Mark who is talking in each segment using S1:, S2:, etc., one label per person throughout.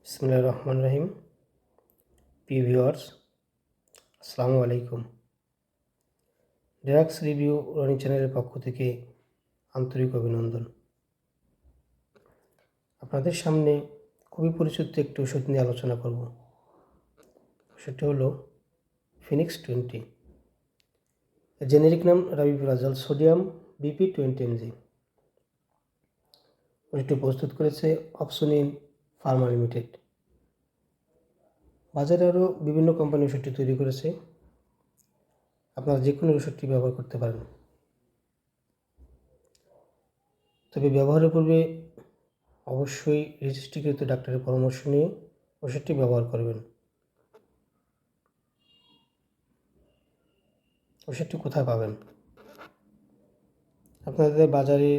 S1: বিসমিল্লাহির রহমানির রহিম। প্রিয় ভিউয়ার্স, আসসালামু আলাইকুম। ড্রাগস রিভিউ রনি চ্যানেলের পক্ষ থেকে আন্তরিক অভিনন্দন। আপনাদের সামনে খুবই পরিচিত একটি ওষুধ নিয়ে আলোচনা করব। সেটি হলো ফিনিক্স 20। এর জেনেরিক নাম রাবিপ্রাজল সোডিয়াম BP 20 mg। ওষুধটি প্রস্তুত করেছে অপসোনিন ফার্মা লিমিটেড। বাজারে আরও বিভিন্ন কোম্পানি ওষুধটি তৈরি করেছে। আপনারা যে কোনো ওষুধটি ব্যবহার করতে পারেন, তবে ব্যবহারের পূর্বে অবশ্যই রেজিস্ট্রিকৃত ডাক্তারের পরামর্শ নিয়ে ওষুধটি ব্যবহার করবেন। ওষুধটি কোথায় পাবেন? আপনাদের বাজারে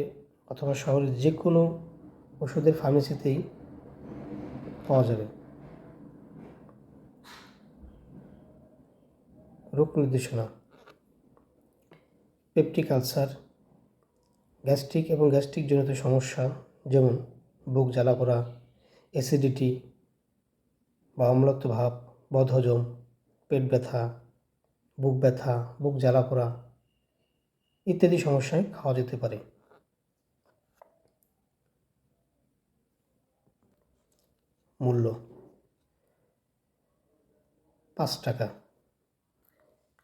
S1: অথবা শহরের যে কোনো ওষুধের ফার্মেসিতেই পাওয়া যাবে। রোগ নির্দেশনা: পেপটিক আলসার, গ্যাস্ট্রিক এবং গ্যাস্ট্রিকজনিত সমস্যা যেমন বুক জ্বালা পোড়া, অ্যাসিডিটি বা অম্লত্ব ভাব, বদহজম, পেট ব্যথা, বুক জ্বালা পোড়া ইত্যাদি সমস্যায় খাওয়া যেতে পারে। মূল্য 5 টাকা,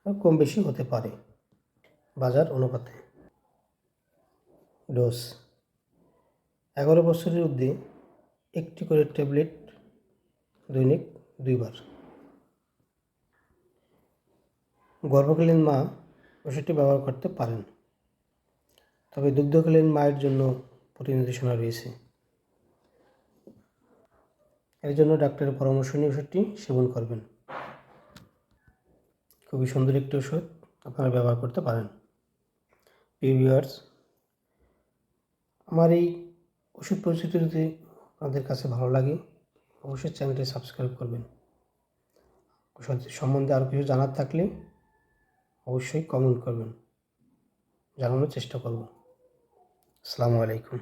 S1: কম বেশি হতে পারে বাজার অনুপাতে। ডোজ: 11 বছরের ঊর্ধ্বে একটি করে ট্যাবলেট দৈনিক 2 বার। গর্ভকালীন মা ওষুধটি ব্যবহার করতে পারেন, তবে দুগ্ধকালীন মায়ের জন্য নির্দেশনা রয়েছে। এর জন্য ডাক্তারের পরামর্শ নিয়ে ওষুধটি সেবন করবেন। খুবই সুন্দর একটি ওষুধ, আপনারা ব্যবহার করতে পারেন। প্রিয় ভিউয়ার্স, আমার এই ওষুধ পরিচিতি যদি আপনাদের কাছে ভালো লাগে, অবশ্যই চ্যানেলটি সাবস্ক্রাইব করবেন। ওষুধ সম্বন্ধে আরও কিছু জানার থাকলে অবশ্যই কমেন্ট করবেন, জানানোর চেষ্টা করব। আসসালামু আলাইকুম।